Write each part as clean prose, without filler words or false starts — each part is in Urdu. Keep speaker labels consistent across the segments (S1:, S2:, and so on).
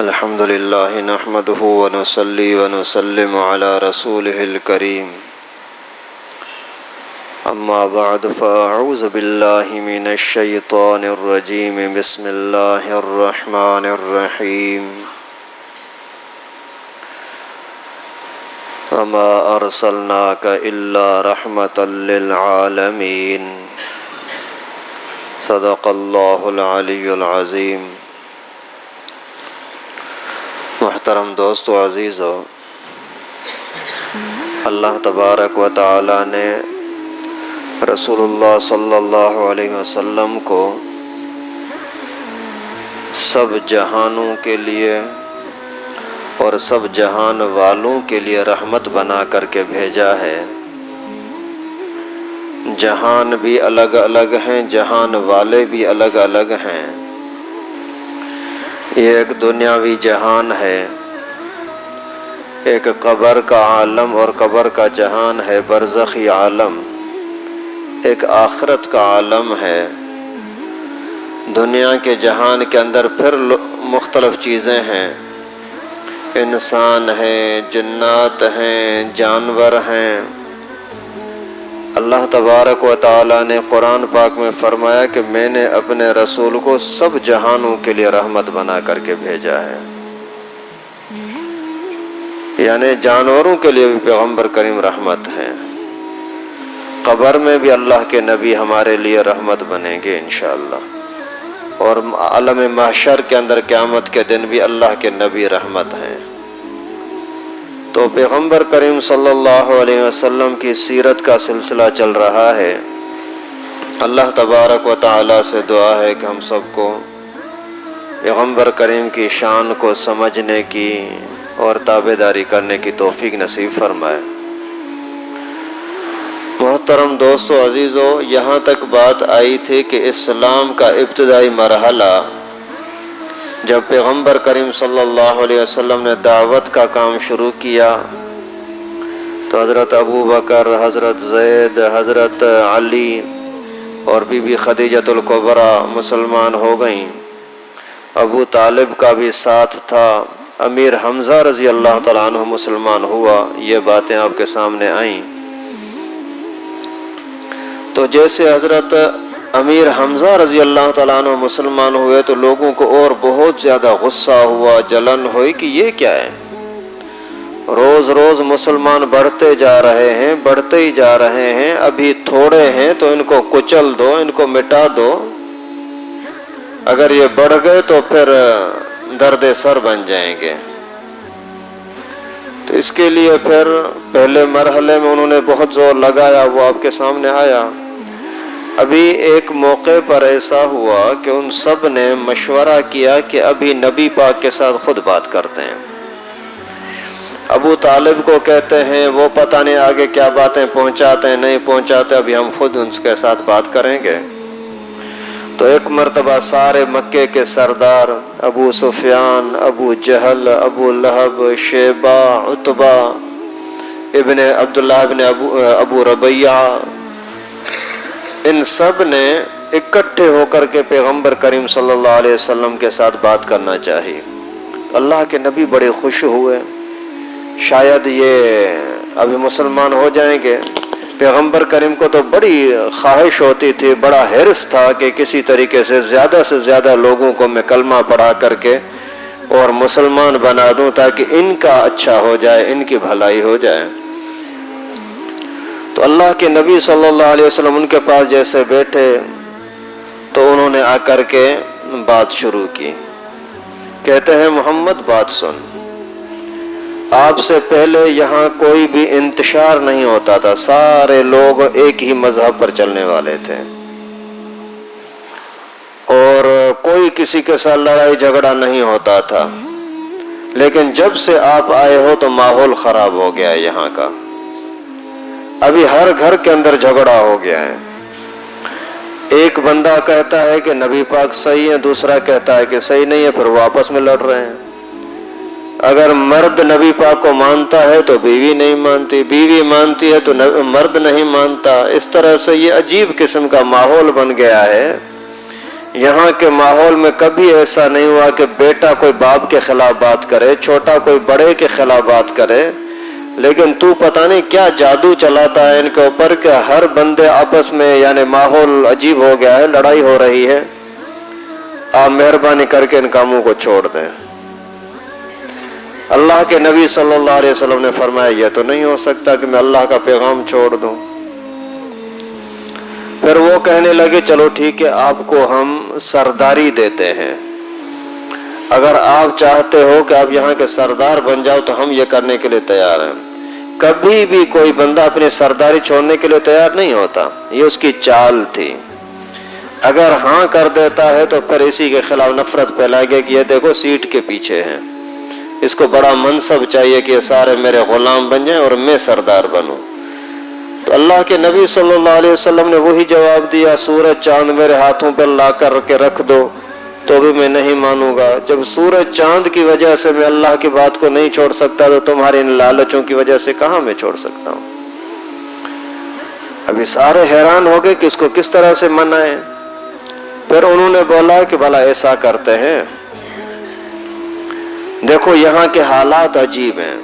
S1: الحمد لله نحمده ونصلي ونسلم على رسوله الكريم أما بعد فأعوذ بالله من الشيطان الرجيم بسم الله الرحمن الرحيم وما أرسلناك إلا رحمة للعالمين صدق اللہ العلی العظیم۔ محترم دوستو عزیزو، اللہ تبارک و تعالی نے رسول اللہ صلی اللہ علیہ وسلم کو سب جہانوں کے لیے اور سب جہان والوں کے لیے رحمت بنا کر کے بھیجا ہے۔ جہان بھی الگ الگ ہیں، جہان والے بھی الگ الگ ہیں۔ یہ ایک دنیاوی جہان ہے، ایک قبر کا عالم اور قبر کا جہان ہے، برزخی عالم، ایک آخرت کا عالم ہے۔ دنیا کے جہان کے اندر پھر مختلف چیزیں ہیں، انسان ہیں، جنات ہیں، جانور ہیں۔ اللہ تبارک و تعالی نے قرآن پاک میں فرمایا کہ میں نے اپنے رسول کو سب جہانوں کے لیے رحمت بنا کر کے بھیجا ہے، یعنی جانوروں کے لیے بھی پیغمبر کریم رحمت ہے۔ قبر میں بھی اللہ کے نبی ہمارے لیے رحمت بنیں گے انشاءاللہ، اور عالم محشر کے اندر قیامت کے دن بھی اللہ کے نبی رحمت ہیں۔ تو پیغمبر کریم صلی اللہ علیہ وسلم کی سیرت کا سلسلہ چل رہا ہے۔ اللہ تبارک و تعالی سے دعا ہے کہ ہم سب کو پیغمبر کریم کی شان کو سمجھنے کی اور تابعداری کرنے کی توفیق نصیب فرمائے۔ محترم دوستو عزیزو، یہاں تک بات آئی تھی کہ اسلام کا ابتدائی مرحلہ جب پیغمبر کریم صلی اللہ علیہ وسلم نے دعوت کا کام شروع کیا تو حضرت ابو بکر، حضرت زید، حضرت علی اور بی بی خدیجۃ الکبریٰ مسلمان ہو گئیں۔ ابو طالب کا بھی ساتھ تھا، امیر حمزہ رضی اللہ تعالیٰ عنہ مسلمان ہوا۔ یہ باتیں آپ کے سامنے آئیں۔ تو جیسے حضرت امیر حمزہ رضی اللہ تعالیٰ عنہ مسلمان ہوئے تو لوگوں کو اور بہت زیادہ غصہ ہوا، جلن ہوئی کہ یہ کیا ہے، روز روز مسلمان بڑھتے جا رہے ہیں، بڑھتے ہی جا رہے ہیں، ابھی تھوڑے ہیں تو ان کو کچل دو، ان کو مٹا دو، اگر یہ بڑھ گئے تو پھر درد سر بن جائیں گے۔ تو اس کے لیے پھر پہلے مرحلے میں انہوں نے بہت زور لگایا، وہ آپ کے سامنے آیا۔ ابھی ایک موقع پر ایسا ہوا کہ ان سب نے مشورہ کیا کہ ابھی نبی پاک کے ساتھ خود بات کرتے ہیں۔ ابو طالب کو کہتے ہیں وہ پتہ نہیں آگے کیا باتیں پہنچاتے ہیں نہیں پہنچاتے، ابھی ہم خود ان کے ساتھ بات کریں گے۔ تو ایک مرتبہ سارے مکے کے سردار ابو سفیان، ابو جہل، ابو لہب، شیبہ، عتبہ ابن عبداللہ ابن ابو ربیعہ، ان سب نے اکٹھے ہو کر کے پیغمبر کریم صلی اللہ علیہ وسلم کے ساتھ بات کرنا چاہی۔ اللہ کے نبی بڑے خوش ہوئے، شاید یہ ابھی مسلمان ہو جائیں گے۔ پیغمبر کریم کو تو بڑی خواہش ہوتی تھی، بڑا حرص تھا کہ کسی طریقے سے زیادہ لوگوں کو میں کلمہ پڑھا کر کے اور مسلمان بنا دوں تاکہ ان کا اچھا ہو جائے، ان کی بھلائی ہو جائے۔ تو اللہ کے نبی صلی اللہ علیہ وسلم ان کے پاس جیسے بیٹھے تو انہوں نے آ کر کے بات شروع کی۔ کہتے ہیں محمد بات سن، آپ سے پہلے یہاں کوئی بھی انتشار نہیں ہوتا تھا، سارے لوگ ایک ہی مذہب پر چلنے والے تھے اور کوئی کسی کے ساتھ لڑائی جھگڑا نہیں ہوتا تھا، لیکن جب سے آپ آئے ہو تو ماحول خراب ہو گیا ہے یہاں کا۔ ابھی ہر گھر کے اندر جھگڑا ہو گیا ہے، ایک بندہ کہتا ہے کہ نبی پاک صحیح ہے، دوسرا کہتا ہے کہ صحیح نہیں ہے، پھر وہ آپس میں لڑ رہے ہیں۔ اگر مرد نبی پاک کو مانتا ہے تو بیوی نہیں مانتی، بیوی مانتی ہے تو مرد نہیں مانتا۔ اس طرح سے یہ عجیب قسم کا ماحول بن گیا ہے، یہاں کے ماحول میں کبھی ایسا نہیں ہوا کہ بیٹا کوئی باپ کے خلاف بات کرے، چھوٹا کوئی بڑے کے خلاف بات کرے، لیکن تو پتہ نہیں کیا جادو چلاتا ہے ان کے اوپر کہ ہر بندے آپس میں یعنی ماحول عجیب ہو گیا ہے، لڑائی ہو رہی ہے۔ آپ مہربانی کر کے ان کاموں کو چھوڑ دیں۔ اللہ کے نبی صلی اللہ علیہ وسلم نے فرمایا یہ تو نہیں ہو سکتا کہ میں اللہ کا پیغام چھوڑ دوں۔ پھر وہ کہنے لگے چلو ٹھیک ہے، آپ کو ہم سرداری دیتے ہیں، اگر آپ چاہتے ہو کہ آپ یہاں کے سردار بن جاؤ تو ہم یہ کرنے کے لیے تیار ہیں۔ کبھی بھی کوئی بندہ اپنی سرداری چھوڑنے کے لیے تیار نہیں ہوتا، یہ اس کی چال تھی۔ اگر ہاں کر دیتا ہے تو پھر اسی کے خلاف نفرت پھیلائے گی کہ یہ دیکھو سیٹ کے پیچھے ہیں، اس کو بڑا منصب چاہیے کہ یہ سارے میرے غلام بن جائیں اور میں سردار بنوں۔ تو اللہ کے نبی صلی اللہ علیہ وسلم نے وہی جواب دیا، سورج چاند میرے ہاتھوں پر لا کر کے رکھ دو تو بھی میں نہیں مانوں گا۔ جب سورج چاند کی وجہ سے میں اللہ کی بات کو نہیں چھوڑ سکتا تو تمہارے ان لالچوں کی وجہ سے کہاں میں چھوڑ سکتا ہوں۔ ابھی سارے حیران ہو گئے کہ اس کو کس طرح سے منائیں۔ پھر انہوں نے بولا کہ بھلا ایسا کرتے ہیں، دیکھو یہاں کے حالات عجیب ہیں،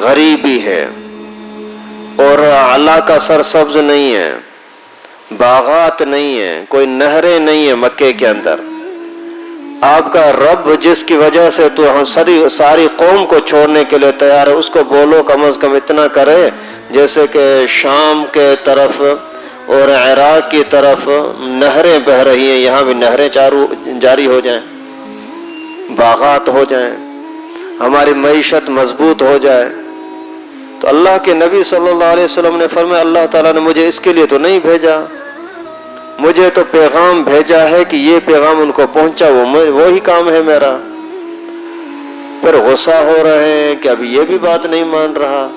S1: غریبی ہے اور علاقہ سرسبز نہیں ہے، باغات نہیں ہے، کوئی نہریں نہیں ہے مکے کے اندر۔ آپ کا رب جس کی وجہ سے تو ہم ساری قوم کو چھوڑنے کے لیے تیار ہے، اس کو بولو کم از کم اتنا کرے جیسے کہ شام کے طرف اور عراق کی طرف نہریں بہ رہی ہیں، یہاں بھی نہریں جاری ہو جائیں، باغات ہو جائیں، ہماری معیشت مضبوط ہو جائے۔ تو اللہ کے نبی صلی اللہ علیہ وسلم نے فرمایا اللہ تعالیٰ نے مجھے اس کے لیے تو نہیں بھیجا، مجھے تو پیغام بھیجا ہے کہ یہ پیغام ان کو پہنچا، وہی کام ہے میرا۔ پھر غصہ ہو رہے ہیں کہ ابھی یہ بھی بات نہیں مان رہا۔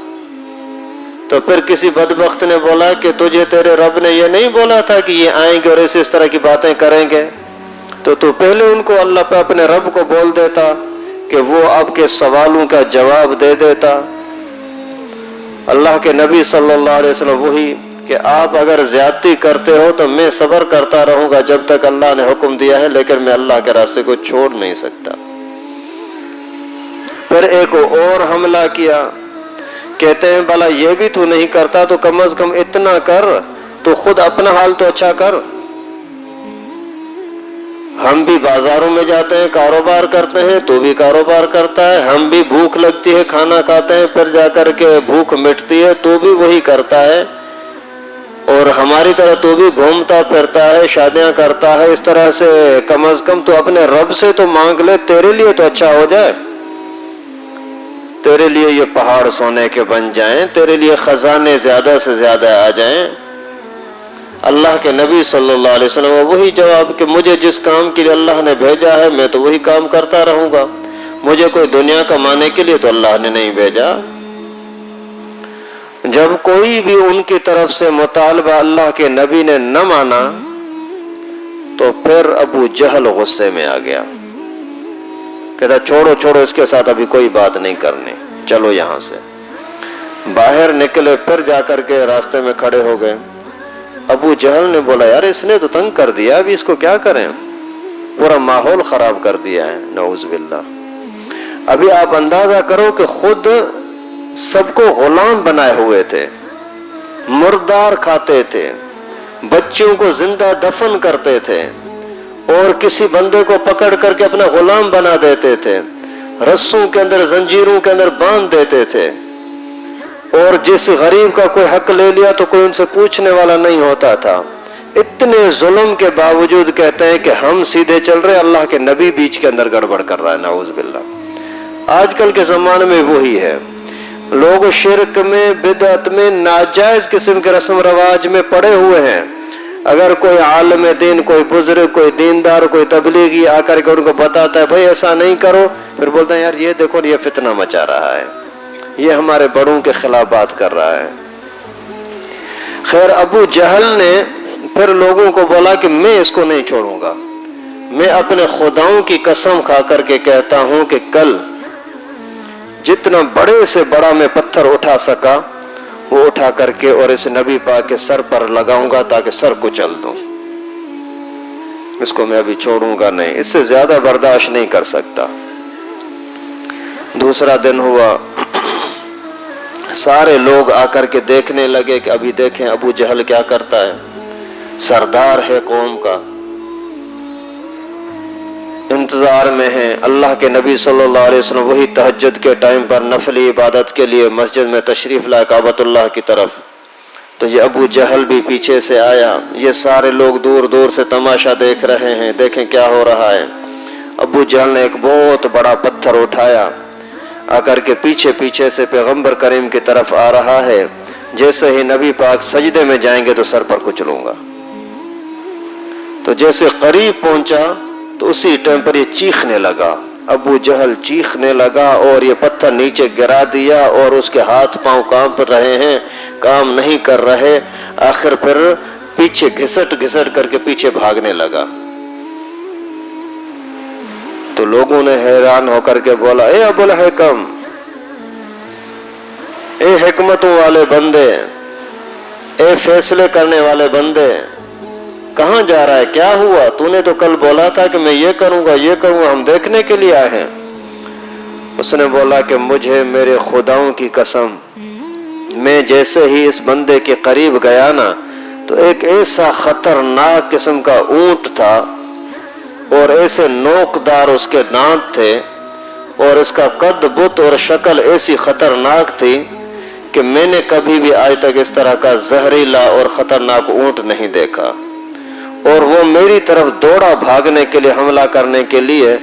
S1: تو پھر کسی بدبخت نے بولا کہ تجھے تیرے رب نے یہ نہیں بولا تھا کہ یہ آئیں گے اور اس طرح کی باتیں کریں گے؟ تو پہلے ان کو اللہ پہ اپنے رب کو بول دیتا کہ وہ آپ کے سوالوں کا جواب دے دیتا۔ اللہ کے نبی صلی اللہ علیہ وسلم وہی کہ آپ اگر زیادتی کرتے ہو تو میں صبر کرتا رہوں گا جب تک اللہ نے حکم دیا ہے، لیکن میں اللہ کے راستے کو چھوڑ نہیں سکتا۔ پھر ایک اور حملہ کیا، کہتے ہیں بھلا یہ بھی تو نہیں کرتا تو کم از کم اتنا کر، تو خود اپنا حال تو اچھا کر۔ ہم بھی بازاروں میں جاتے ہیں، کاروبار کرتے ہیں، تو بھی کاروبار کرتا ہے، ہم بھی بھوک لگتی ہے کھانا کھاتے ہیں، پھر جا کر کے بھوک مٹتی ہے تو بھی وہی کرتا ہے، اور ہماری طرح تو بھی گھومتا پھرتا ہے، شادیاں کرتا ہے۔ اس طرح سے کم از کم تو اپنے رب سے تو مانگ لے، تیرے لیے تو اچھا ہو جائے، تیرے لیے یہ پہاڑ سونے کے بن جائیں، تیرے لیے خزانے زیادہ سے زیادہ آ جائیں۔ اللہ کے نبی صلی اللہ علیہ وسلم وہی جواب کہ مجھے جس کام کے لیے اللہ نے بھیجا ہے میں تو وہی کام کرتا رہوں گا، مجھے کوئی دنیا کمانے کے لیے تو اللہ نے نہیں بھیجا۔ جب کوئی بھی ان کی طرف سے مطالبہ اللہ کے نبی نے نہ مانا تو پھر ابو جہل غصے میں آ گیا، کہتا چھوڑو اس کے ساتھ ابھی کوئی بات نہیں کرنی، چلو یہاں سے۔ باہر نکلے، پھر جا کر کے راستے میں کھڑے ہو گئے۔ ابو جہل نے بولا یار اس نے تو تنگ کر دیا، ابھی اس کو کیا کریں، پورا ماحول خراب کر دیا ہے، نعوذ باللہ۔ ابھی آپ اندازہ کرو کہ خود سب کو غلام بنائے ہوئے تھے، مردار کھاتے تھے، بچوں کو زندہ دفن کرتے تھے، اور کسی بندے کو پکڑ کر کے اپنا غلام بنا دیتے تھے، رسوں کے اندر زنجیروں کے اندر باندھ دیتے تھے، اور جس غریب کا کوئی حق لے لیا تو کوئی ان سے پوچھنے والا نہیں ہوتا تھا۔ اتنے ظلم کے باوجود کہتے ہیں کہ ہم سیدھے چل رہے، اللہ کے نبی بیچ کے اندر گڑبڑ کر رہا ہے، نعوذ باللہ۔ آج کل کے زمانے میں وہی ہے، لوگ شرک میں، بدعت میں، ناجائز قسم کے رسم رواج میں پڑے ہوئے ہیں۔ اگر کوئی عالم دین، کوئی بزرگ، کوئی دیندار، کوئی تبلیغی آ کر کے ان کو بتاتا ہے بھائی ایسا نہیں کرو، پھر بولتے ہیں یار یہ دیکھو یہ فتنہ مچا رہا ہے، یہ ہمارے بڑوں کے خلاف بات کر رہا ہے۔ خیر ابو جہل نے پھر لوگوں کو بولا کہ میں اس کو نہیں چھوڑوں گا، میں اپنے خداؤں کی قسم کھا کر کے کہتا ہوں کہ کل جتنا بڑے سے بڑا میں پتھر اٹھا سکا وہ اٹھا کر کے اور اس نبی پاک کے سر پر لگاؤں گا تاکہ سر کچل دوں۔ اس کو میں ابھی چھوڑوں گا نہیں، اس سے زیادہ برداشت نہیں کر سکتا۔ دوسرا دن ہوا، سارے لوگ آ کر کے دیکھنے لگے کہ ابھی دیکھیں ابو جہل کیا کرتا ہے، سردار ہے قوم کا، انتظار میں ہیں۔ اللہ کے نبی صلی اللہ علیہ وسلم وہی تہجد کے ٹائم پر نفلی عبادت کے لیے مسجد میں تشریف لائے کعبۃ اللہ کی طرف، تو یہ ابو جہل بھی پیچھے سے آیا۔ یہ سارے لوگ دور دور سے تماشا دیکھ رہے ہیں، دیکھیں کیا ہو رہا ہے۔ ابو جہل نے ایک بہت بڑا پتھر اٹھایا، آ کر کے پیچھے پیچھے سے پیغمبر کریم کی طرف آ رہا ہے۔ جیسے ہی نبی پاک سجدے میں جائیں گے تو سر پر کچلوں گا۔ تو جیسے قریب پہنچا تو اسی ٹائم پر یہ چیخنے لگا، ابو جہل چیخنے لگا اور یہ پتھر نیچے گرا دیا، اور اس کے ہاتھ پاؤں کانپ رہے ہیں، کام نہیں کر رہے۔ آخر پھر پیچھے گھسٹ گھسٹ کر کے پیچھے بھاگنے لگا۔ تو لوگوں نے حیران ہو کر کے بولا، اے ابو الحکم، اے حکمتوں والے بندے، اے فیصلے کرنے والے بندے، کہاں جا رہا ہے؟ کیا ہوا؟ تو نے تو کل بولا تھا کہ میں یہ کروں گا یہ کروں گا، ہم دیکھنے کے لیے آئے ہیں۔ اس نے بولا کہ مجھے میرے خداؤں کی قسم، میں جیسے ہی اس بندے کے قریب گیا نا تو ایک ایسا خطرناک قسم کا اونٹ تھا، اور ایسے نوکدار اس کے دانت تھے، اور اس کا قد بت اور شکل ایسی خطرناک تھی کہ میں نے کبھی بھی آج تک اس طرح کا زہریلا اور خطرناک اونٹ نہیں دیکھا۔ اور وہ میری طرف دوڑا بھاگنے کے لیے، حملہ کرنے کے لیے،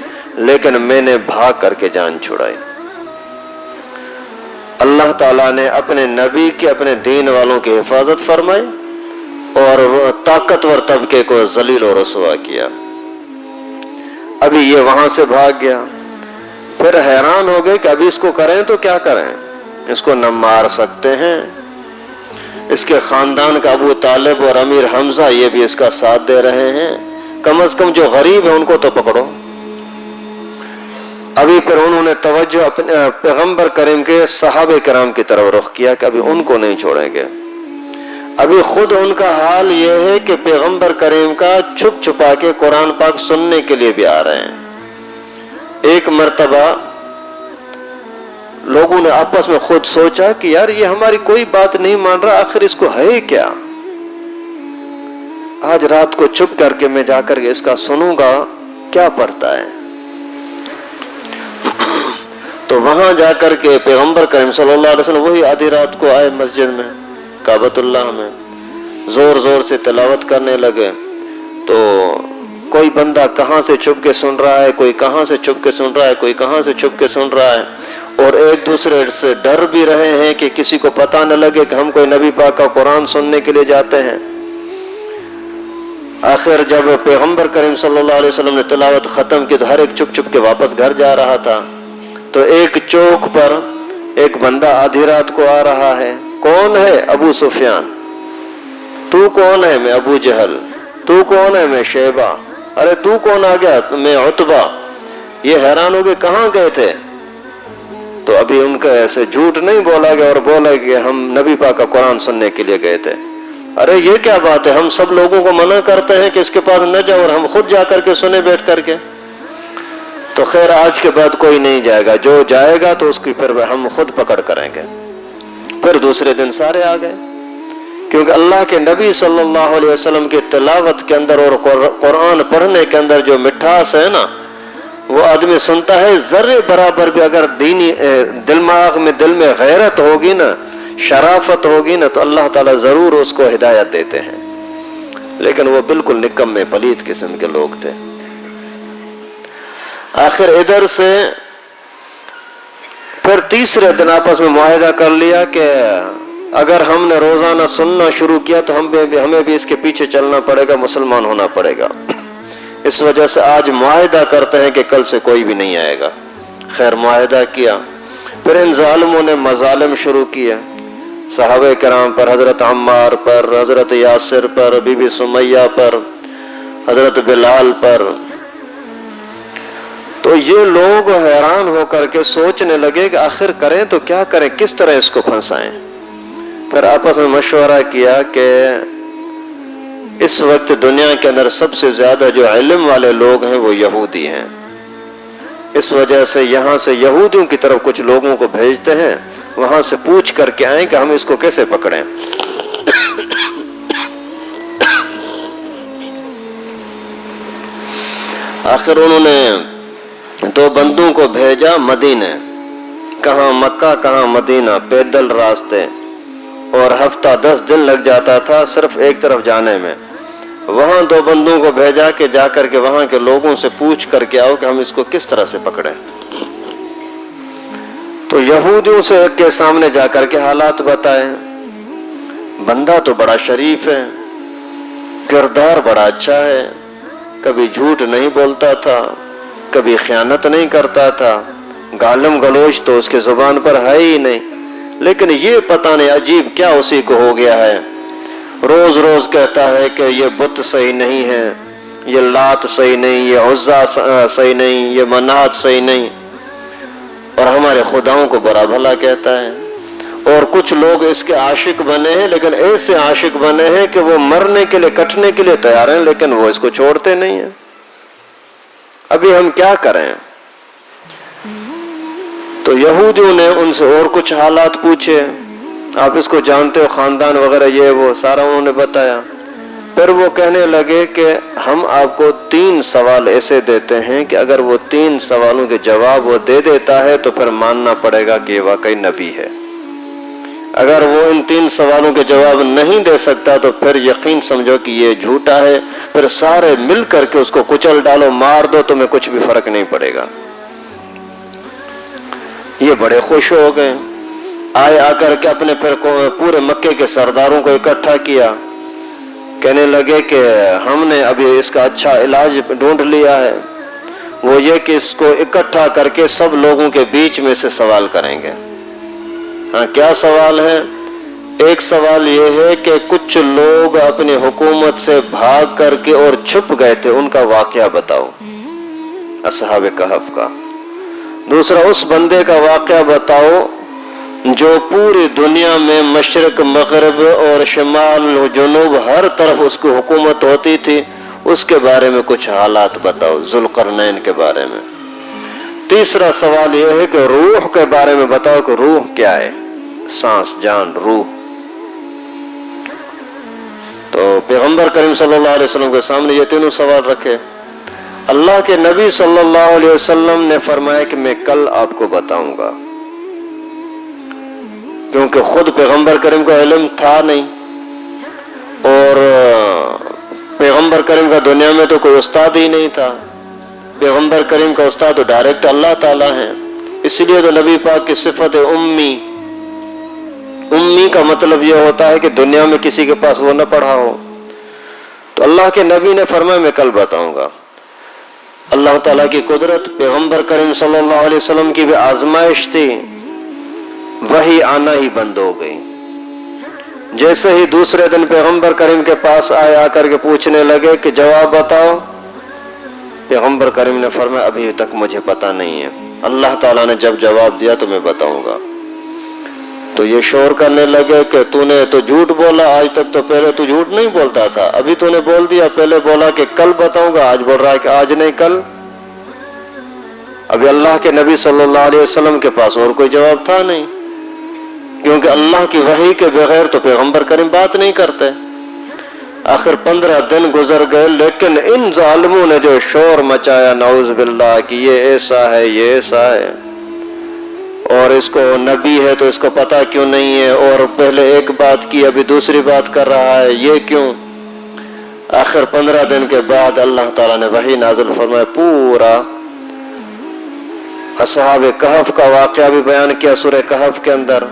S1: لیکن میں نے بھاگ کر کے جان چھڑائی۔ اللہ تعالیٰ نے اپنے نبی کی، اپنے دین والوں کی حفاظت فرمائی اور طاقتور طبقے کو ذلیل و رسوا کیا۔ ابھی یہ وہاں سے بھاگ گیا، پھر حیران ہو گئے کہ ابھی اس کو کریں تو کیا کریں، اس کو نہ مار سکتے ہیں۔ اس کے خاندان کا ابو طالب اور امیر حمزہ یہ بھی اس کا ساتھ دے رہے ہیں، کم از کم جو غریب ہیں ان کو تو پکڑو۔ ابھی پھر انہوں نے توجہ اپنے پیغمبر کریم کے صحابہ کرام کی طرف رخ کیا کہ ابھی ان کو نہیں چھوڑیں گے۔ ابھی خود ان کا حال یہ ہے کہ پیغمبر کریم کا چھپ چھپا کے قرآن پاک سننے کے لیے بھی آ رہے ہیں۔ ایک مرتبہ لوگوں نے آپس میں خود سوچا کہ یار یہ ہماری کوئی بات نہیں مان رہا، آخر اس کو ہے کیا؟ آج رات کو چھپ کر کے میں جا کر کے اس کا سنوں گا کیا پڑھتا ہے۔ تو وہاں جا کر کے پیغمبر کریم صلی اللہ علیہ وسلم وہی آدھی رات کو آئے مسجد میں، کعبۃ اللہ میں، زور زور سے تلاوت کرنے لگے۔ تو کوئی بندہ کہاں سے چھپ کے سن رہا ہے، کوئی کہاں سے چھپ کے سن رہا ہے، کوئی کہاں سے چھپ کے سن رہا ہے، اور ایک دوسرے سے ڈر بھی رہے ہیں کہ کسی کو پتہ نہ لگے کہ ہم کوئی نبی پاک کا قرآن سننے کے لیے جاتے ہیں۔ آخر جب پیغمبر کریم صلی اللہ علیہ وسلم نے تلاوت ختم کی تو ہر ایک چھپ چھپ کے واپس گھر جا رہا تھا۔ تو ایک چوک پر ایک بندہ آدھی رات کو آ رہا ہے۔ کون ہے؟ ابو سفیان۔ تو کون ہے؟ میں ابو جہل۔ تو کون ہے؟ میں شیبہ۔ ارے تو کون آ گیا؟ میں عتبہ۔ یہ حیران ہو گئے کہاں گئے تھے؟ تو ابھی ان کا ایسے جھوٹ نہیں بولا گیا اور بولا کہ ہم نبی پاک کا قرآن سننے کے لیے گئے تھے۔ ارے یہ کیا بات ہے، ہم سب لوگوں کو منع کرتے ہیں کہ اس کے پاس نہ جاؤ اور ہم خود جا کر کے سنے بیٹھ کر کے۔ تو خیر آج کے بعد کوئی نہیں جائے گا، جو جائے گا تو اس کی پھر ہم خود پکڑ کریں گے۔ پھر دوسرے دن سارے آ گئے، کیونکہ اللہ کے نبی صلی اللہ علیہ وسلم کی تلاوت کے اندر اور قرآن پڑھنے کے اندر جو مٹھاس ہے نا، وہ آدمی سنتا ہے ذرے برابر بھی اگر دینی دماغ میں، دل میں غیرت ہوگی نا، شرافت ہوگی نا، تو اللہ تعالیٰ ضرور اس کو ہدایت دیتے ہیں۔ لیکن وہ بالکل نکمے پلید قسم کے لوگ تھے۔ آخر ادھر سے پھر تیسرے دن آپس میں معاہدہ کر لیا کہ اگر ہم نے روزانہ سننا شروع کیا تو ہمیں بھی اس کے پیچھے چلنا پڑے گا، مسلمان ہونا پڑے گا۔ اس وجہ سے آج معاہدہ کرتے ہیں کہ کل سے کوئی بھی نہیں آئے گا۔ خیر معاہدہ کیا، پھر ان ظالموں نے مظالم شروع کیا صحابہ کرام پر، حضرت عمار پر، حضرت یاسر پر، بی بی سمیہ پر، حضرت بلال پر۔ تو یہ لوگ حیران ہو کر کے سوچنے لگے کہ آخر کریں تو کیا کریں، کس طرح اس کو پھنسائیں۔ پھر آپس میں مشورہ کیا کہ اس وقت دنیا کے اندر سب سے زیادہ جو علم والے لوگ ہیں وہ یہودی ہیں. اس وجہ سے یہاں سے یہودیوں کی طرف کچھ لوگوں کو بھیجتے ہیں، وہاں سے پوچھ کر کے آئیں کہ ہم اس کو کیسے پکڑیں. آخر انہوں نے 2 بندوں کو بھیجا مدینے. کہاں مکہ کہاں مدینہ، پیدل راستے، اور ہفتہ 10 دن لگ جاتا تھا صرف ایک طرف جانے میں. وہاں 2 بندوں کو بھیجا کہ جا کر کے وہاں کے لوگوں سے پوچھ کر کے آؤ کہ ہم اس کو کس طرح سے پکڑیں. تو یہودیوں سے کے سامنے جا کر کے حالات بتائے. بندہ تو بڑا شریف ہے، کردار بڑا اچھا ہے، کبھی جھوٹ نہیں بولتا تھا، کبھی خیانت نہیں کرتا تھا، گالم گلوچ تو اس کے زبان پر ہے ہی نہیں. لیکن یہ پتہ نہیں عجیب کیا اسی کو ہو گیا ہے، روز روز کہتا ہے کہ یہ بت صحیح نہیں ہے، یہ لات صحیح نہیں، یہ عزا صحیح نہیں، یہ منات صحیح نہیں، اور ہمارے خداؤں کو برا بھلا کہتا ہے. اور کچھ لوگ اس کے عاشق بنے ہیں، لیکن ایسے عاشق بنے ہیں کہ وہ مرنے کے لیے کٹنے کے لیے تیار ہیں، لیکن وہ اس کو چھوڑتے نہیں ہیں. ابھی ہم کیا کریں؟ تو یہودیوں نے ان سے اور کچھ حالات پوچھے. آپ اس کو جانتے ہو، خاندان وغیرہ یہ وہ سارا انہوں نے بتایا. پھر وہ کہنے لگے کہ ہم آپ کو 3 سوال ایسے دیتے ہیں کہ اگر وہ 3 سوالوں کے جواب وہ دے دیتا ہے تو پھر ماننا پڑے گا کہ یہ واقعی نبی ہے. اگر وہ ان 3 سوالوں کے جواب نہیں دے سکتا تو پھر یقین سمجھو کہ یہ جھوٹا ہے. پھر سارے مل کر کے اس کو کچل ڈالو، مار دو، تمہیں کچھ بھی فرق نہیں پڑے گا. یہ بڑے خوش ہو گئے. آ کر کے اپنے پھر پورے مکے کے سرداروں کو اکٹھا کیا. کہنے لگے کہ ہم نے ابھی اس کا اچھا علاج ڈھونڈ لیا ہے، وہ یہ کہ اس کو اکٹھا کر کے سب لوگوں کے بیچ میں سے سوال کریں گے. ہاں، کیا سوال ہے؟ ایک سوال یہ ہے کہ کچھ لوگ اپنی حکومت سے بھاگ کر کے اور چھپ گئے تھے، ان کا واقعہ بتاؤ، اصحاب کہف کا. دوسرا، اس بندے کا واقعہ بتاؤ جو پوری دنیا میں مشرق مغرب اور شمال جنوب ہر طرف اس کی حکومت ہوتی تھی، اس کے بارے میں کچھ حالات بتاؤ، ذوالقرنین کے بارے میں. تیسرا سوال یہ ہے کہ روح کے بارے میں بتاؤ کہ روح کیا ہے، سانس، جان، روح. تو پیغمبر کریم صلی اللہ علیہ وسلم کے سامنے یہ تینوں سوال رکھے. اللہ کے نبی صلی اللہ علیہ وسلم نے فرمایا کہ میں کل آپ کو بتاؤں گا، کیونکہ خود پیغمبر کریم کو علم تھا نہیں، اور پیغمبر کریم کا دنیا میں تو کوئی استاد ہی نہیں تھا. پیغمبر کریم کا استاد تو ڈائریکٹ اللہ تعالیٰ ہے. اس لیے تو نبی پاک کی صفت امی کا مطلب یہ ہوتا ہے کہ دنیا میں کسی کے پاس وہ نہ پڑھا ہو. تو اللہ کے نبی نے فرمایا میں کل بتاؤں گا. اللہ تعالیٰ کی قدرت، پیغمبر کریم صلی اللہ علیہ وسلم کی بھی آزمائش تھی، وہی آنا ہی بند ہو گئی. جیسے ہی دوسرے دن پیغمبر کریم کے پاس آ کر کے پوچھنے لگے کہ جواب بتاؤ، پیغمبر کریم نے فرمایا ابھی تک مجھے پتہ نہیں ہے، اللہ تعالیٰ نے جب جواب دیا تو میں بتاؤں گا. تو یہ شور کرنے لگے کہ تو نے تو جھوٹ بولا، آج تک تو پہلے تو جھوٹ نہیں بولتا تھا، ابھی تو نے بول دیا، پہلے بولا کہ کل بتاؤں گا، آج بول رہا ہے کہ آج نہیں کل. ابھی اللہ کے نبی صلی اللہ علیہ وسلم کے پاس اور کوئی جواب تھا نہیں، کیونکہ اللہ کی وحی کے بغیر تو پیغمبر کریم بات نہیں کرتے. آخر 15 دن گزر گئے، لیکن ان ظالموں نے جو شور مچایا نعوذ باللہ کہ یہ ایسا ہے، یہ ایسا ہے، اور اس کو نبی ہے تو اس کو پتہ کیوں نہیں ہے، اور پہلے ایک بات کی ابھی دوسری بات کر رہا ہے، یہ کیوں؟ آخر 15 دن کے بعد اللہ تعالیٰ نے وحی نازل فرمایا. پورا اصحاب کہف کا واقعہ بھی بیان کیا سورہ کہف کے اندر،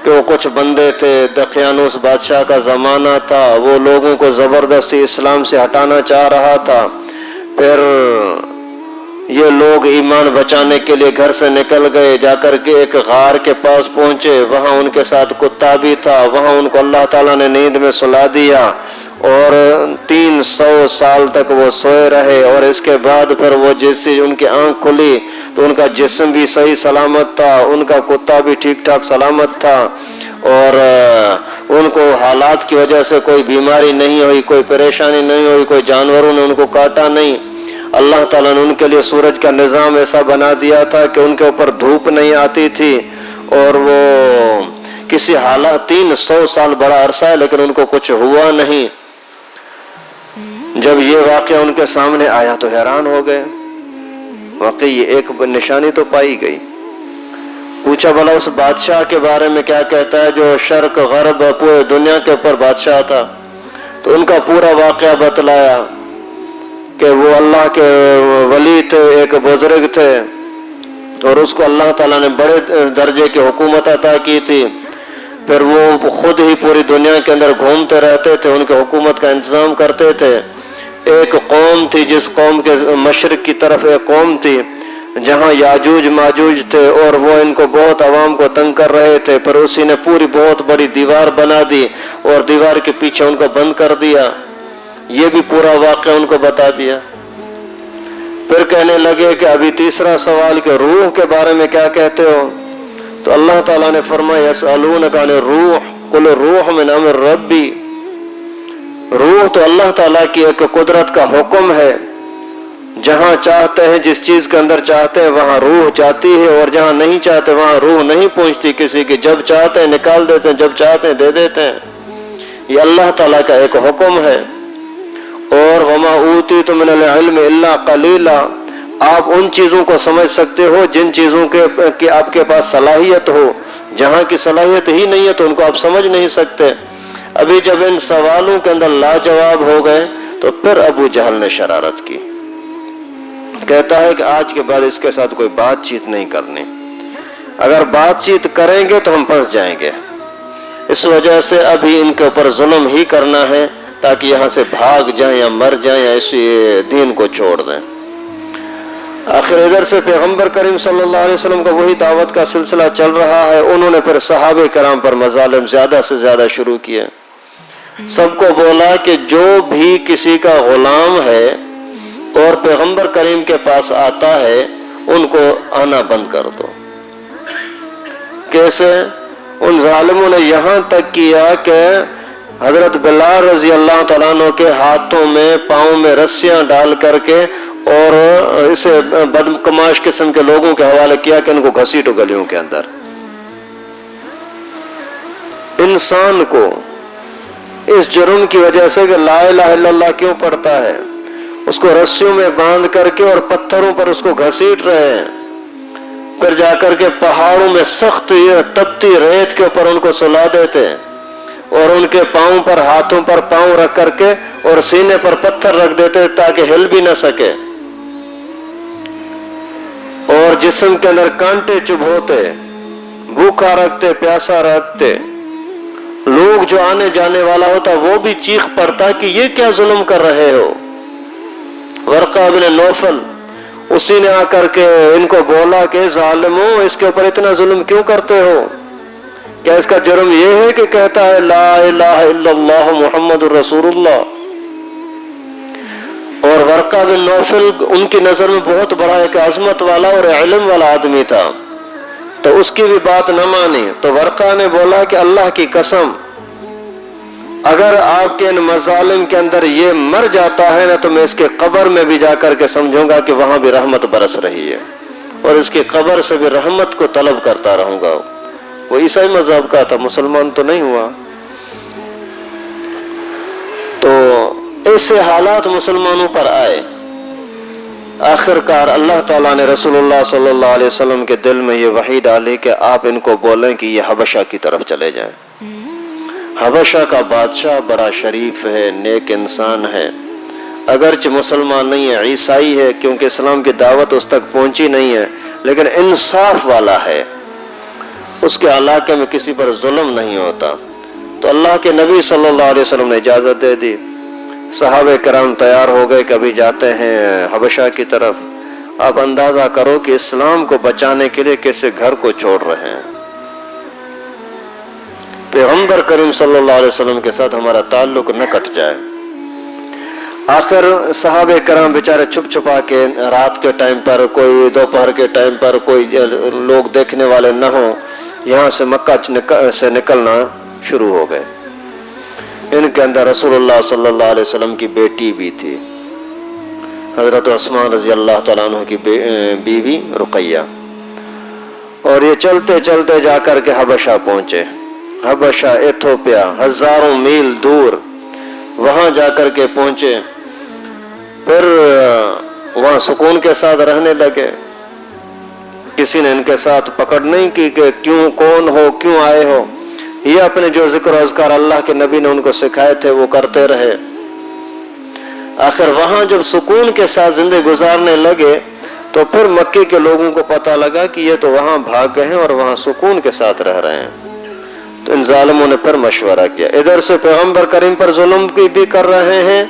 S1: کہ وہ کچھ بندے تھے، دقیانوس بادشاہ کا زمانہ تھا، وہ لوگوں کو زبردستی اسلام سے ہٹانا چاہ رہا تھا. پھر یہ لوگ ایمان بچانے کے لیے گھر سے نکل گئے، جا کر کے ایک غار کے پاس پہنچے، وہاں ان کے ساتھ کتا بھی تھا، وہاں ان کو اللہ تعالیٰ نے نیند میں سلا دیا، اور 300 سال تک وہ سوئے رہے. اور اس کے بعد پھر وہ جیسے ان کی آنکھ کھلی تو ان کا جسم بھی صحیح سلامت تھا، ان کا کتا بھی ٹھیک ٹھاک سلامت تھا، اور ان کو حالات کی وجہ سے کوئی بیماری نہیں ہوئی، کوئی پریشانی نہیں ہوئی، کوئی جانوروں نے ان کو کاٹا نہیں۔ اللہ تعالیٰ نے ان کے لیے سورج کا نظام ایسا بنا دیا تھا کہ ان کے اوپر دھوپ نہیں آتی تھی، اور وہ کسی حالات 300 سال بڑا عرصہ ہے لیکن ان کو کچھ ہوا نہیں۔ جب یہ واقعہ ان کے سامنے آیا تو حیران ہو گئے، واقعی یہ ایک نشانی تو پائی گئی۔ پوچھا بھلا اس بادشاہ کے بارے میں کیا کہتا ہے جو شرق غرب پورے دنیا کے اوپر بادشاہ تھا؟ تو ان کا پورا واقعہ بتلایا کہ وہ اللہ کے ولی تھے، ایک بزرگ تھے، اور اس کو اللہ تعالیٰ نے بڑے درجے کی حکومت عطا کی تھی۔ پھر وہ خود ہی پوری دنیا کے اندر گھومتے رہتے تھے، ان کے حکومت کا انتظام کرتے تھے۔ ایک قوم تھی جس قوم کے مشرق کی طرف ایک قوم تھی جہاں یاجوج ماجوج تھے، اور وہ ان کو بہت عوام کو تنگ کر رہے تھے، پھر اسی نے پوری بہت بڑی دیوار بنا دی اور دیوار کے پیچھے ان کو بند کر دیا۔ یہ بھی پورا واقعہ ان کو بتا دیا۔ پھر کہنے لگے کہ ابھی تیسرا سوال کہ روح کے بارے میں کیا کہتے ہو؟ تو اللہ تعالیٰ نے فرمایا یسألونک عن الروح قل الروح من امر ربی۔ روح تو اللہ تعالیٰ کی ایک قدرت کا حکم ہے، جہاں چاہتے ہیں جس چیز کے اندر چاہتے ہیں وہاں روح جاتی ہے، اور جہاں نہیں چاہتے وہاں روح نہیں پہنچتی کسی کی، جب چاہتے ہیں نکال دیتے ہیں، جب چاہتے ہیں دے دیتے ہیں۔ یہ اللہ تعالیٰ کا ایک حکم ہے۔ اور وما اوتیتم من العلم الا قلیلا، آپ ان چیزوں کو سمجھ سکتے ہو جن چیزوں کے آپ کے پاس صلاحیت ہو، جہاں کی صلاحیت ہی نہیں ہے تو ان کو آپ سمجھ نہیں سکتے۔ ابھی جب ان سوالوں کے اندر لاجواب ہو گئے تو پھر ابو جہل نے شرارت کی، کہتا ہے کہ آج کے بعد اس کے ساتھ کوئی بات چیت نہیں کرنی، اگر بات چیت کریں گے تو ہم پھنس جائیں گے، اس وجہ سے ابھی ان کے اوپر ظلم ہی کرنا ہے تاکہ یہاں سے بھاگ جائیں یا مر جائیں یا اسی دین کو چھوڑ دیں۔ آخر ادھر سے پیغمبر کریم صلی اللہ علیہ وسلم کا وہی دعوت کا سلسلہ چل رہا ہے۔ انہوں نے پھر صحابہ کرام پر مظالم زیادہ سے زیادہ شروع کیے، سب کو بولا کہ جو بھی کسی کا غلام ہے اور پیغمبر کریم کے پاس آتا ہے ان کو آنا بند کر دو۔ کیسے؟ ان ظالموں نے یہاں تک کیا کہ حضرت بلال رضی اللہ تعالیٰ عنہ کے ہاتھوں میں پاؤں میں رسیاں ڈال کر کے اور اسے بدکماش قسم کے لوگوں کے حوالے کیا کہ ان کو گھسیٹو گلیوں کے اندر۔ انسان کو اس جرم کی وجہ سے کہ لا الہ الا اللہ کیوں پڑھتا ہے، اس کو رسیوں میں باندھ کر کے اور پتھروں پر اس کو گھسیٹ رہے ہیں، پھر جا کر کے پہاڑوں میں سخت تپتی ریت کے اوپر ان کو سلا دیتے ہیں، اور ان کے پاؤں پر ہاتھوں پر پاؤں رکھ کر کے اور سینے پر پتھر رکھ دیتے تاکہ ہل بھی نہ سکے، اور جسم کے اندر کانٹے چبھوتے، بھوکا رکھتے، پیاسا رکھتے۔ لوگ جو آنے جانے والا ہوتا وہ بھی چیخ پڑتا کہ یہ کیا ظلم کر رہے ہو۔ ورقہ بن نوفل اسی نے آ کر کے ان کو بولا کہ ظالموں اس کے اوپر اتنا ظلم کیوں کرتے ہو؟ کیا اس کا جرم یہ ہے کہ کہتا ہے لا الہ الا اللہ محمد الرسول اللہ؟ اور ورقہ بن نوفل ان کی نظر میں بہت بڑا ایک عظمت والا اور علم والا آدمی تھا، تو اس کی بھی بات نہ مانی۔ تو ورقہ نے بولا کہ اللہ کی قسم اگر آپ کے ان مظالم کے اندر یہ مر جاتا ہے نا تو میں اس کے قبر میں بھی جا کر کے سمجھوں گا کہ وہاں بھی رحمت برس رہی ہے، اور اس کی قبر سے بھی رحمت کو طلب کرتا رہوں گا۔ وہ عیسائی مذہب کا تھا، مسلمان تو نہیں ہوا۔ تو ایسے حالات مسلمانوں پر آئے، آخر کار اللہ تعالیٰ نے رسول اللہ صلی اللہ علیہ وسلم کے دل میں یہ وحی ڈالی کہ آپ ان کو بولیں کہ یہ حبشہ کی طرف چلے جائیں۔ حبشہ کا بادشاہ بڑا شریف ہے، نیک انسان ہے، اگرچہ مسلمان نہیں ہے، عیسائی ہے، کیونکہ اسلام کی دعوت اس تک پہنچی نہیں ہے، لیکن انصاف والا ہے، اس کے علاقے میں کسی پر ظلم نہیں ہوتا۔ تو اللہ کے نبی صلی اللہ علیہ وسلم نے اجازت دے دی، صحابہ کرام تیار ہو گئے، کبھی جاتے ہیں حبشہ کی طرف۔ آپ اندازہ کرو کہ اسلام کو بچانے کے لیے کیسے گھر کو چھوڑ رہے ہیں۔ پیغمبر کریم صلی اللہ علیہ وسلم کے ساتھ ہمارا تعلق نہ کٹ جائے۔ آخر صحابہ کرام بیچارے چھپ چھپا کے رات کے ٹائم پر، کوئی دوپہر کے ٹائم پر، کوئی لوگ دیکھنے والے نہ ہوں، یہاں سے مکہ سے نکلنا شروع ہو گئے۔ ان کے اندر رسول اللہ صلی اللہ علیہ وسلم کی بیٹی بھی تھی، حضرت عثمان رضی اللہ تعالیٰ عنہ کی بیوی رقیہ. اور یہ چلتے چلتے جا کر کے حبشہ پہنچے. حبشہ ایتھوپیا ہزاروں میل دور، وہاں جا کر کے پہنچے. پھر وہاں سکون کے ساتھ رہنے لگے. کسی نے ان کے ساتھ پکڑ نہیں کی کہ کیوں، کون ہو، کیوں آئے ہو. یہ اپنے جو ذکر و اذکار اللہ کے نبی نے ان کو سکھائے تھے وہ کرتے رہے. آخر وہاں جب سکون کے ساتھ زندگی گزارنے لگے تو پھر مکے کے لوگوں کو پتہ لگا کہ یہ تو وہاں بھاگ گئے ہیں اور وہاں سکون کے ساتھ رہ رہے ہیں. تو ان ظالموں نے پھر مشورہ کیا. ادھر سے پیغمبر کریم پر ظلم بھی کر رہے ہیں،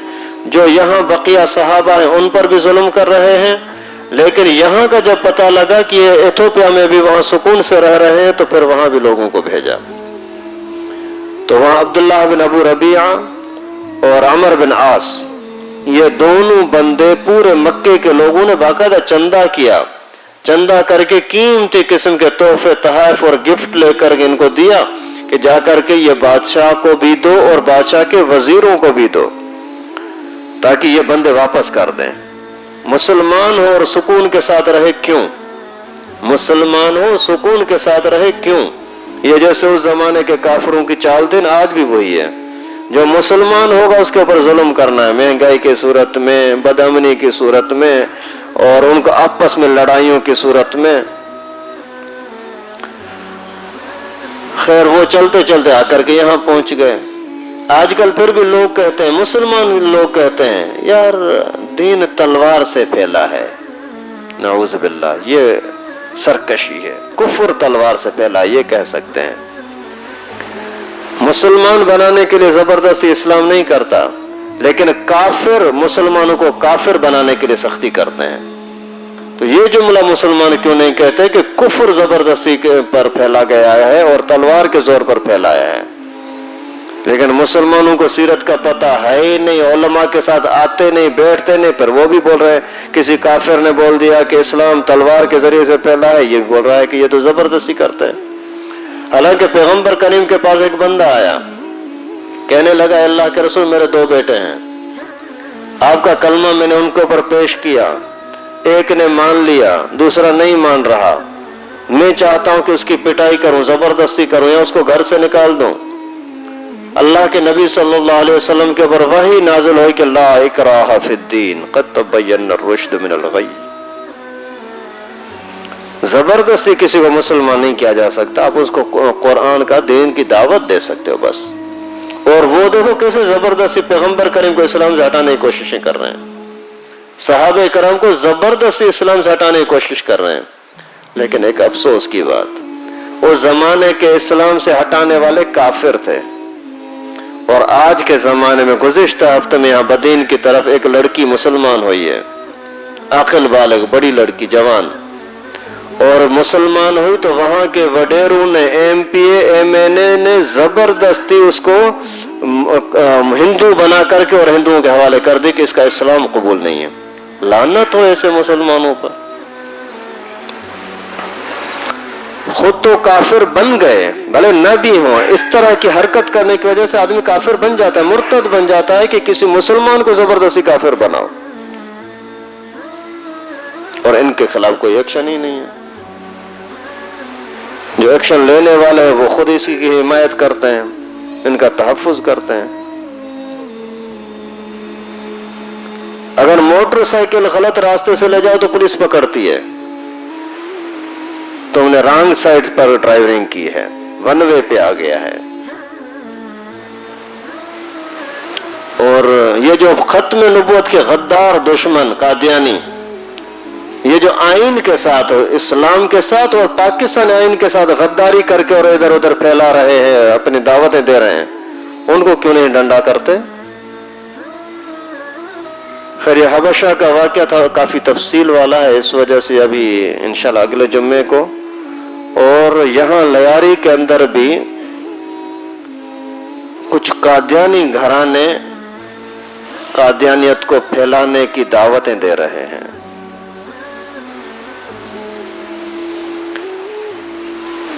S1: جو یہاں بقیہ صحابہ ہیں ان پر بھی ظلم کر رہے ہیں، لیکن یہاں کا جب پتہ لگا کہ یہ ایتھوپیا میں بھی وہاں سکون سے رہ رہے ہیں تو پھر وہاں بھی لوگوں کو بھیجا. تو وہاں عبداللہ بن ابو ربیعہ اور عمر بن عاص، یہ دونوں بندے پورے مکے کے لوگوں نے باقاعدہ چندہ کیا. چندہ کر کے قیمتی قسم کے تحفے، تحائف اور گفٹ لے کر ان کو دیا کہ جا کر کے یہ بادشاہ کو بھی دو اور بادشاہ کے وزیروں کو بھی دو، تاکہ یہ بندے واپس کر دیں. مسلمان ہو اور سکون کے ساتھ رہے کیوں؟ مسلمان ہو سکون کے ساتھ رہے کیوں؟ یہ جیسے اس زمانے کے کافروں کی چال تھی، آج بھی وہی ہے. جو مسلمان ہوگا اس کے اوپر ظلم کرنا ہے، مہنگائی کی صورت میں، بدامنی کی صورت میں، اور ان کو آپس میں لڑائیوں کی صورت میں. خیر وہ چلتے چلتے آ کر کے یہاں پہنچ گئے. آج کل پھر بھی لوگ کہتے ہیں، مسلمان لوگ کہتے ہیں یار دین تلوار سے پھیلا ہے. نعوذ باللہ، یہ سرکشی ہے. کفر تلوار سے پھیلا، یہ کہہ سکتے ہیں. مسلمان بنانے کے لیے زبردستی اسلام نہیں کرتا، لیکن کافر مسلمانوں کو کافر بنانے کے لیے سختی کرتے ہیں. تو یہ جملہ مسلمان کیوں نہیں کہتے کہ کفر زبردستی پر پھیلا گیا ہے اور تلوار کے زور پر پھیلایا ہے. لیکن مسلمانوں کو سیرت کا پتہ ہے ہی نہیں، علماء کے ساتھ آتے نہیں، بیٹھتے نہیں. پھر وہ بھی بول رہے ہیں کسی کافر نے بول دیا کہ اسلام تلوار کے ذریعے سے پھیلا ہے، یہ بول رہا ہے کہ یہ تو زبردستی کرتے ہیں. حالانکہ پیغمبر کریم کے پاس ایک بندہ آیا، کہنے لگا اللہ کے رسول میرے 2 بیٹے ہیں، آپ کا کلمہ میں نے ان کے اوپر پیش کیا، ایک نے مان لیا، دوسرا نہیں مان رہا. میں چاہتا ہوں کہ اس کی پٹائی کروں، زبردستی کروں یا اس کو گھر سے نکال دوں. اللہ کے نبی صلی اللہ علیہ وسلم کے اوپر وحی نازل ہوئی کہ لا اکراہ فی الدین قد تبین الرشد من الغی. زبردستی کسی کو مسلمان نہیں کیا جا سکتا. آپ اس کو قرآن کا، دین کی دعوت دے سکتے ہو بس. اور وہ دیکھو کیسے زبردستی پیغمبر کریم کو اسلام سے ہٹانے کی کوششیں کر رہے ہیں، صحابہ کرام کو زبردستی اسلام سے ہٹانے کی کوشش کر رہے ہیں. لیکن ایک افسوس کی بات، اس زمانے کے اسلام سے ہٹانے والے کافر تھے. اور آج کے زمانے میں گزشتہ ہفتے میں یہاں بدین کی طرف ایک لڑکی مسلمان ہوئی ہے، عاقل بالغ، بڑی لڑکی، جوان، اور مسلمان ہوئی تو وہاں کے وڈیروں نے، ایم پی اے، ایم این اے نے زبردستی اس کو ہندو بنا کر کے اور ہندوؤں کے حوالے کر دی کہ اس کا اسلام قبول نہیں ہے. لعنت ہو ایسے مسلمانوں پر. خود تو کافر بن گئے، بھلے نہ بھی ہوں. اس طرح کی حرکت کرنے کی وجہ سے آدمی کافر بن جاتا ہے، مرتد بن جاتا ہے کہ کسی مسلمان کو زبردستی کافر بناؤ. اور ان کے خلاف کوئی ایکشن ہی نہیں ہے. جو ایکشن لینے والے ہیں وہ خود اسی کی حمایت کرتے ہیں، ان کا تحفظ کرتے ہیں. اگر موٹر سائیکل غلط راستے سے لے جاؤ تو پولیس پکڑتی ہے، تم نے رانگ سائڈ پر ڈرائیونگ کی ہے، ون وے پہ آ گیا ہے. اور یہ جو ختم نبوت کے غدار دشمن قادیانی، یہ جو آئین کے ساتھ، اسلام کے ساتھ اور پاکستان آئین کے ساتھ غداری کر کے اور ادھر ادھر پھیلا رہے ہیں، اپنی دعوتیں دے رہے ہیں، ان کو کیوں نہیں ڈنڈا کرتے؟ خیر یہ حبشہ کا واقعہ تھا، کافی تفصیل والا ہے، اس وجہ سے ابھی انشاءاللہ اگلے جمعے کو. اور یہاں لیاری کے اندر بھی کچھ قادیانی گھرانے قادیانیت کو پھیلانے کی دعوتیں دے رہے ہیں.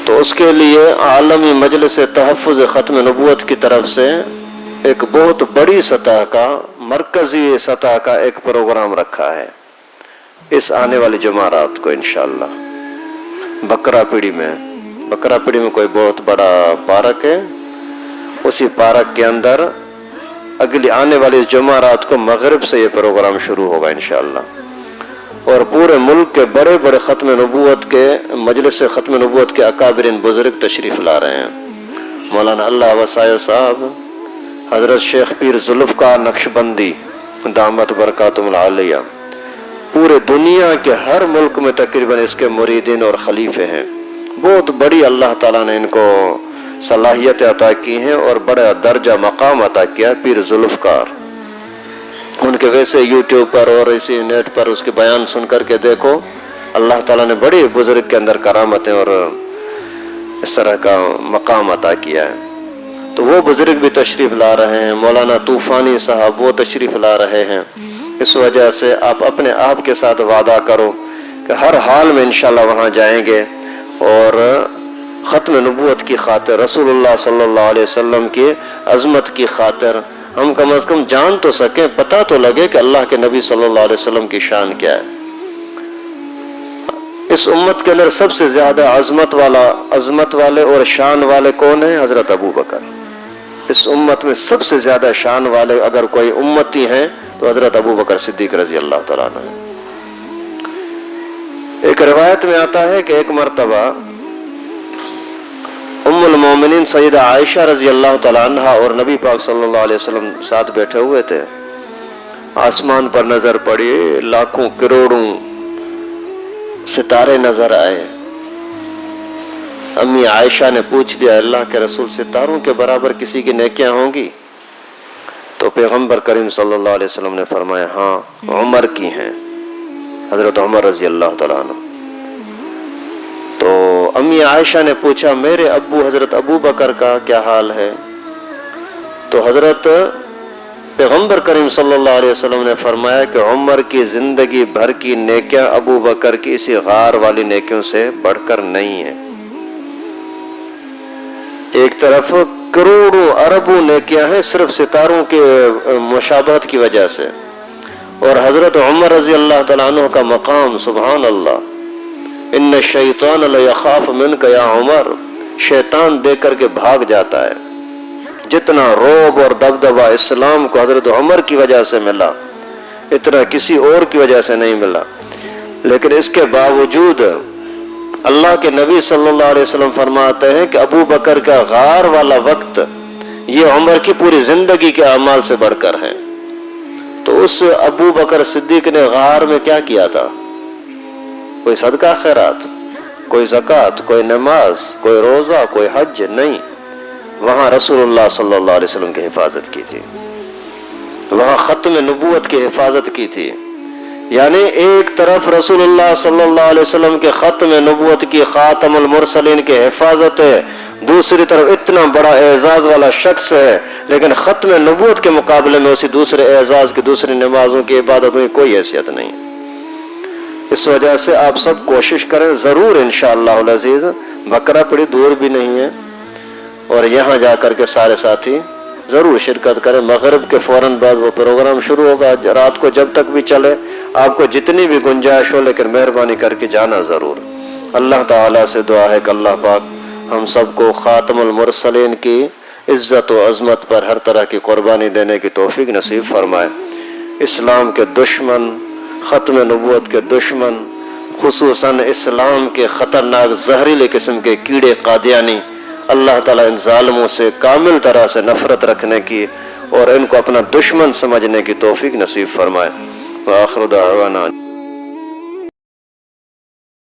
S1: تو اس کے لیے عالمی مجلس تحفظ ختم نبوت کی طرف سے ایک بہت بڑی سطح کا، مرکزی سطح کا ایک پروگرام رکھا ہے اس آنے والی جمعرات کو انشاءاللہ بکرا پیڑی میں۔ بکرا پیڑی میں کوئی بہت بڑا پارک ہے، اسی پارک کے اندر اگلی آنے والی جمعرات کو مغرب سے یہ پروگرام شروع ہوگا انشاءاللہ، اور پورے ملک کے بڑے بڑے ختم نبوت کے مجلس ختم نبوت کے اکابرین بزرگ تشریف لا رہے ہیں۔ مولانا اللہ وسائے صاحب، حضرت شیخ پیر ذوالفقار نقشبندی دامت برکاتہم العالیہ، پورے دنیا کے ہر ملک میں تقریباً اس کے مریدین اور خلیفے ہیں۔ بہت بڑی اللہ تعالیٰ نے ان کو صلاحیت عطا کی ہیں اور بڑا درجہ مقام عطا کیا پیر ذوالفقار۔ ان کے ویسے یوٹیوب پر اور اسی نیٹ پر اس کے بیان سن کر کے دیکھو، اللہ تعالیٰ نے بڑی بزرگ کے اندر کرامتیں اور اس طرح کا مقام عطا کیا ہے۔ تو وہ بزرگ بھی تشریف لا رہے ہیں، مولانا طوفانی صاحب وہ تشریف لا رہے ہیں۔ اس وجہ سے آپ اپنے آپ کے ساتھ وعدہ کرو کہ ہر حال میں انشاءاللہ وہاں جائیں گے، اور ختم نبوت کی خاطر، رسول اللہ صلی اللہ علیہ وسلم کی عظمت کی خاطر ہم کم از کم جان تو سکیں، پتہ تو لگے کہ اللہ کے نبی صلی اللہ علیہ وسلم کی شان کیا ہے۔ اس امت کے اندر سب سے زیادہ عظمت والے اور شان والے کون ہیں؟ حضرت ابو بکر۔ اس امت میں سب سے زیادہ شان والے اگر کوئی امتی ہیں تو حضرت ابو بکر صدیق رضی اللہ تعالیٰ عنہ۔ ایک روایت میں آتا ہے کہ ایک مرتبہ ام المومنین سیدہ عائشہ رضی اللہ تعالیٰ عنہ اور نبی پاک صلی اللہ علیہ وسلم ساتھ بیٹھے ہوئے تھے، آسمان پر نظر پڑی، لاکھوں کروڑوں ستارے نظر آئے۔ امی عائشہ نے پوچھ لیا، اللہ کے رسول ستاروں کے برابر کسی کی نیکیاں ہوں گی؟ تو پیغمبر کریم صلی اللہ علیہ وسلم نے فرمایا ہاں، عمر کی ہیں، حضرت عمر رضی اللہ تعالیٰ عنہ۔ تو امی عائشہ نے پوچھا میرے ابو حضرت ابو بکر کا کیا حال ہے؟ تو حضرت پیغمبر کریم صلی اللہ علیہ وسلم نے فرمایا کہ عمر کی زندگی بھر کی نیکیاں ابو بکر کی اسی غار والی نیکیوں سے بڑھ کر نہیں ہیں۔ ایک طرف کروڑوں اربوں نیکیاں ہیں صرف ستاروں کے مشابہت کی وجہ سے، اور حضرت عمر رضی اللہ تعالیٰ عنہ کا مقام سبحان اللہ، ان الشیطان لیخاف منک یا عمر، شیطان دیکھ کر کے بھاگ جاتا ہے۔ جتنا رعب اور دبدبہ اسلام کو حضرت عمر کی وجہ سے ملا، اتنا کسی اور کی وجہ سے نہیں ملا۔ لیکن اس کے باوجود اللہ کے نبی صلی اللہ علیہ وسلم فرماتے ہیں کہ ابو بکر کا غار والا وقت یہ عمر کی پوری زندگی کے اعمال سے بڑھ کر ہے۔ تو اس ابو بکر صدیق نے غار میں کیا کیا تھا؟ کوئی صدقہ خیرات، کوئی زکوٰۃ، کوئی نماز، کوئی روزہ، کوئی حج نہیں، وہاں رسول اللہ صلی اللہ علیہ وسلم کی حفاظت کی تھی، وہاں ختم نبوت کی حفاظت کی تھی۔ یعنی ایک طرف رسول اللہ صلی اللہ علیہ وسلم کے ختم نبوت کی، خاتم المرسلین کی حفاظت ہے، دوسری طرف اتنا بڑا اعزاز والا شخص ہے، لیکن ختم نبوت کے مقابلے میں اسی دوسرے اعزاز کی، دوسری نمازوں کی، عبادتوں کی کوئی حیثیت نہیں۔ اس وجہ سے آپ سب کوشش کریں ضرور انشاءاللہ العزیز، بکرا پڑی دور بھی نہیں ہے، اور یہاں جا کر کے سارے ساتھی ضرور شرکت کریں۔ مغرب کے فوراً بعد وہ پروگرام شروع ہوگا، رات کو جب تک بھی چلے، آپ کو جتنی بھی گنجائش ہو، لیکن مہربانی کر کے جانا ضرور۔ اللہ تعالیٰ سے دعا ہے کہ اللہ پاک ہم سب کو خاتم المرسلین کی عزت و عظمت پر ہر طرح کی قربانی دینے کی توفیق نصیب فرمائے۔ اسلام کے دشمن، ختم نبوت کے دشمن، خصوصاً اسلام کے خطرناک زہریلے قسم کے کیڑے قادیانی، اللہ تعالیٰ ان ظالموں سے کامل طرح سے نفرت رکھنے کی اور ان کو اپنا دشمن سمجھنے کی توفیق نصیب فرمائے۔ وآخر دعوانا